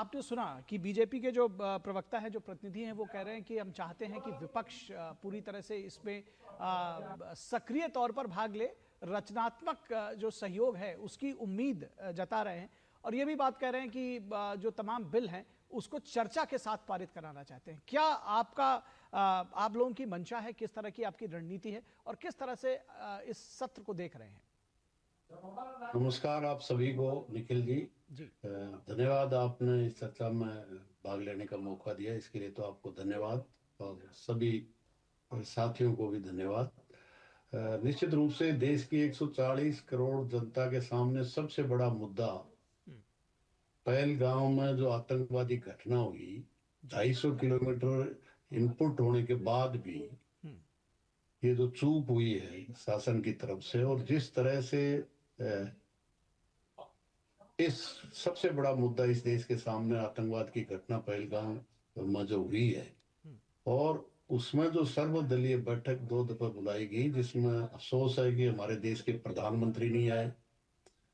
आपने सुना कि बीजेपी के जो प्रवक्ता है, जो प्रतिनिधि हैं, वो कह रहे हैं कि हम चाहते हैं कि विपक्ष पूरी तरह से इसमें सक्रिय तौर पर भाग ले, रचनात्मक जो सहयोग है उसकी उम्मीद जता रहे हैं। और ये भी बात कह रहे हैं कि जो तमाम बिल हैं उसको चर्चा के साथ पारित कराना चाहते हैं। क्या आपका आप लोगों की मंशा है, किस तरह की आपकी रणनीति है और किस तरह से इस सत्र को देख रहे हैं? नमस्कार आप सभी को। निखिल जी, जी। धन्यवाद, आपने इस चर्चा में भाग लेने का मौका दिया, इसके लिए तो आपको धन्यवाद। और सभी साथियों को भी धन्यवाद। निश्चित रूप से देश की 140 करोड़ जनता के सामने सबसे बड़ा मुद्दा हम्म। पहलगाम में जो आतंकवादी घटना हुई, जी। 250 किलोमीटर इनपुट होने के बाद भी हम्म। ये जो चूक हुई है शासन की तरफ से, और जिस तरह से इस सबसे बड़ा मुद्दा इस देश के सामने आतंकवाद की घटना पहलगाम में जो हुई है, हम्म। और उसमें जो सर्वदलीय बैठक 2 दफा बुलाई गई, जिसमें अफसोस है कि हमारे देश के प्रधानमंत्री नहीं आए,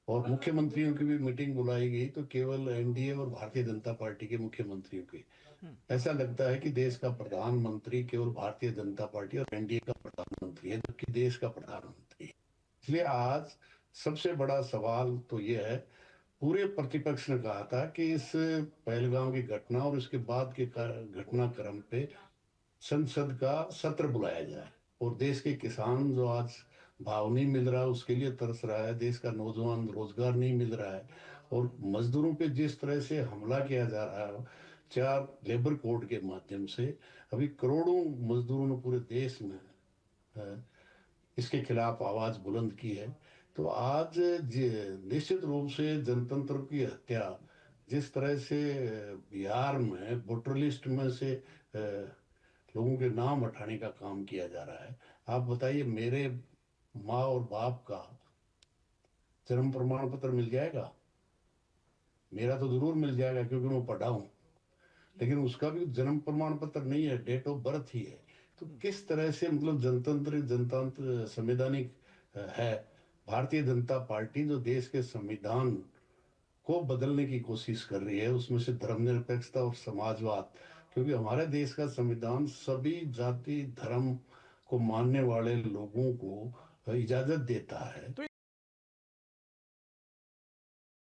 और मुख्यमंत्रियों की भी मीटिंग बुलाई गई तो केवल एनडीए और भारतीय जनता पार्टी के मुख्यमंत्रियों की। हम्म। ऐसा लगता है कि देश का प्रधानमंत्री केवल भारतीय जनता पार्टी और एनडीए का प्रधानमंत्री है, जबकि देश का प्रधानमंत्री है। इसलिए आज सबसे बड़ा सवाल तो यह है, पूरे प्रतिपक्ष ने कहा था कि इस पहलगाम की घटना और उसके बाद के घटनाक्रम पे संसद का सत्र बुलाया जाए, और देश के किसान जो आज भाव नहीं मिल रहा उसके लिए तरस रहा है, देश का नौजवान रोजगार नहीं मिल रहा है, और मजदूरों पे जिस तरह से हमला किया जा रहा है 4 लेबर कोड के माध्यम से, अभी करोड़ों मजदूरों ने पूरे देश में इसके खिलाफ आवाज बुलंद की है। तो आज निश्चित रूप से जनतंत्र की हत्या जिस तरह से बिहार में वोटर लिस्ट में से लोगों के नाम हटाने का काम किया जा रहा है, आप बताइए, मेरे माँ और बाप का जन्म प्रमाण पत्र मिल जाएगा? मेरा तो जरूर मिल जाएगा क्योंकि मैं पढ़ा हूँ, लेकिन उसका भी जन्म प्रमाण पत्र नहीं है, डेट ऑफ बर्थ ही है। तो किस तरह से मतलब जनतंत्र संवैधानिक है। भारतीय जनता पार्टी जो देश के संविधान को बदलने की कोशिश कर रही है, उसमें से धर्मनिरपेक्षता और समाजवाद, क्योंकि हमारे देश का संविधान सभी जाति धर्म को मानने वाले लोगों को इजाजत देता है। तो